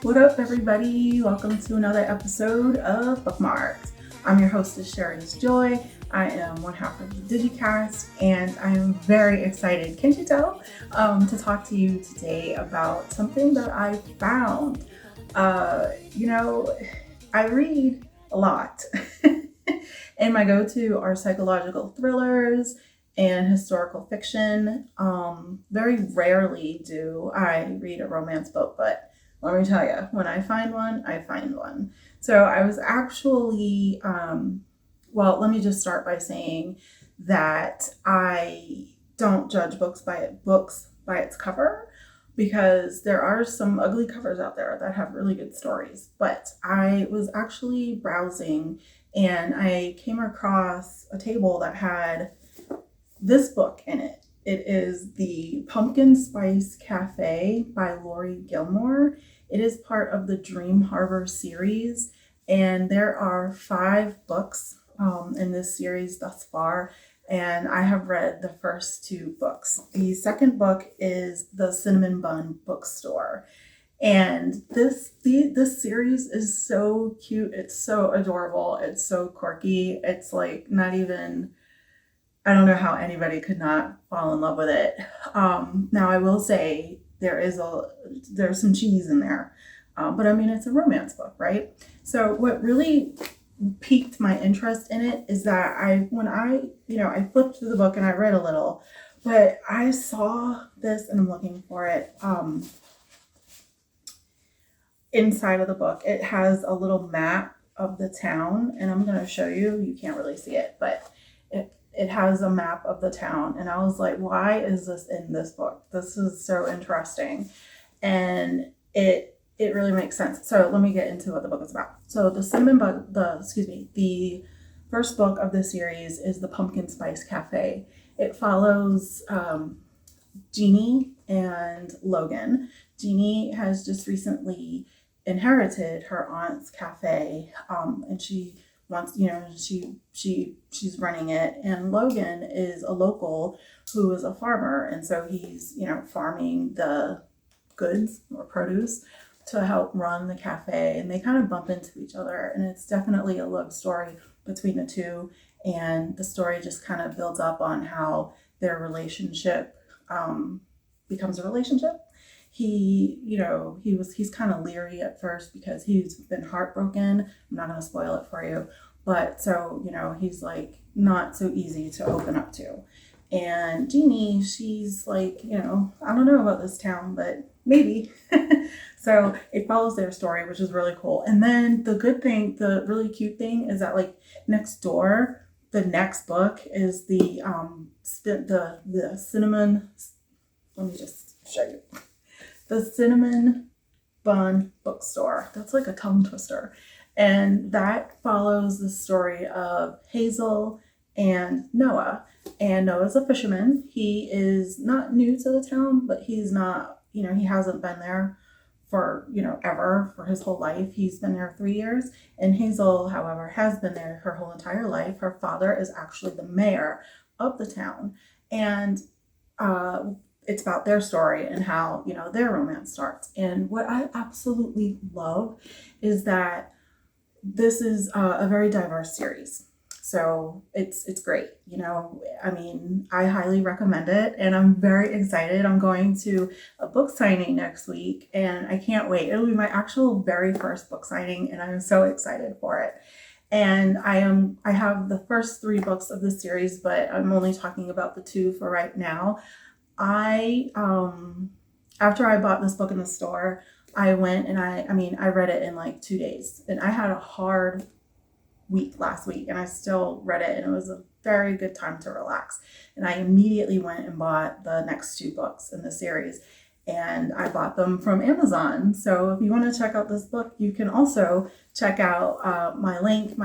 What up, everybody? Welcome to another episode of BookMarked. I'm your hostess, SherrysJoy. I am one half of the DigiKast, and I am very excited, can't you tell, to talk to you today about something that I found. I read a lot, and my go-to are psychological thrillers and historical fiction. Very rarely do I read a romance book, but let me tell you, when I find one, I find one. So I was actually, let me just start by saying that I don't judge books by its cover, because there are some ugly covers out there that have really good stories. But I was actually browsing and I came across a table that had this book in it. It is The Pumpkin Spice Cafe by Laurie Gilmore. It is part of the Dream Harbor series, and there are 5 books in this series thus far, and I have read the first 2 books. The second book is The Cinnamon Bun Bookstore, and this series is so cute. It's so adorable. It's so quirky. It's like not even... I don't know how anybody could not fall in love with it. Now I will say there's some cheese in there, but I mean, it's a romance book, right? So what really piqued my interest in it is that I flipped through the book and I read a little, but I saw this and I'm looking for it. Inside of the book, it has a little map of the town, and I'm going to show you. You can't really see it, but it has a map of the town, and I was like, why is this in this book? This is so interesting, and it really makes sense. So let me get into what the book is about. So the first book of the series is The Pumpkin Spice Cafe. It follows Jeannie and Logan. Jeannie has just recently inherited her aunt's cafe, and she wants, she's running it, and Logan is a local who is a farmer, and so he's, farming the goods or produce to help run the cafe, and they kind of bump into each other, and it's definitely a love story between the two, and the story just kind of builds up on how their relationship becomes a relationship. He's kind of leery at first because he's been heartbroken. I'm not going to spoil it for you, but so, he's like not so easy to open up to. And Jeannie, she's like, I don't know about this town, but maybe. So it follows their story, which is really cool. And then the really cute thing is that, like, next door, the next book is the cinnamon. Let me just show you. The Cinnamon Bun Bookstore. That's like a tongue twister. And that follows the story of Hazel and Noah. And Noah's a fisherman. He is not new to the town, but he's not, he hasn't been there for, ever, for his whole life. He's been there 3 years. And Hazel, however, has been there her whole entire life. Her father is actually the mayor of the town. And it's about their story and how, their romance starts. And what I absolutely love is that this is a very diverse series. So it's great. I highly recommend it, and I'm very excited. I'm going to a book signing next week, and I can't wait. It'll be my actual very first book signing, and I'm so excited for it. And I have the first 3 books of the series, but I'm only talking about the 2 for right now. After I bought this book in the store, I went and I read it in like 2 days, and I had a hard week last week, and I still read it, and it was a very good time to relax. And I immediately went and bought the next 2 books in the series, and I bought them from Amazon. So if you want to check out this book, you can also check out my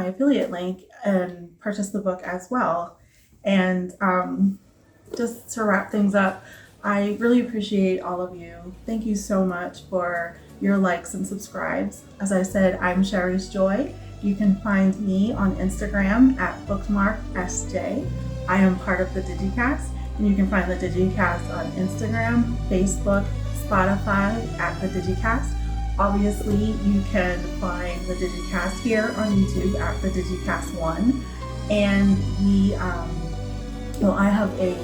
affiliate link, and purchase the book as well. And just to wrap things up, I really appreciate all of you. Thank you so much for your likes and subscribes. As I said, I'm SherrysJoy. You can find me on Instagram at BookMarkedSJ. I am part of the DigiKast, and you can find the DigiKast on Instagram, Facebook, Spotify at the DigiKast, Obviously, you can find the DigiKast here on YouTube at the DigiKast 1. And I have a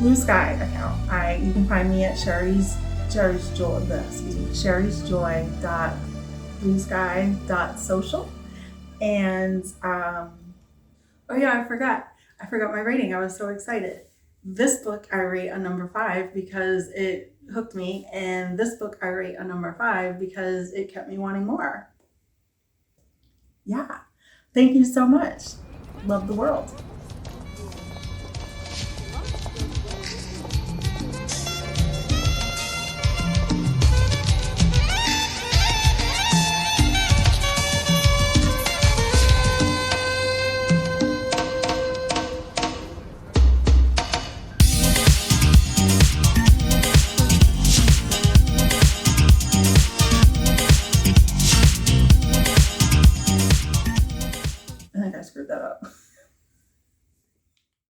Blue Sky account. You can find me at SherrysJoy.bluesky.social. And oh yeah, I forgot my rating. I was so excited. This book I rate a number 5 because it hooked me, and this book I rate a number 5 because it kept me wanting more. Yeah, thank you so much. Love the world. I think I screwed that up.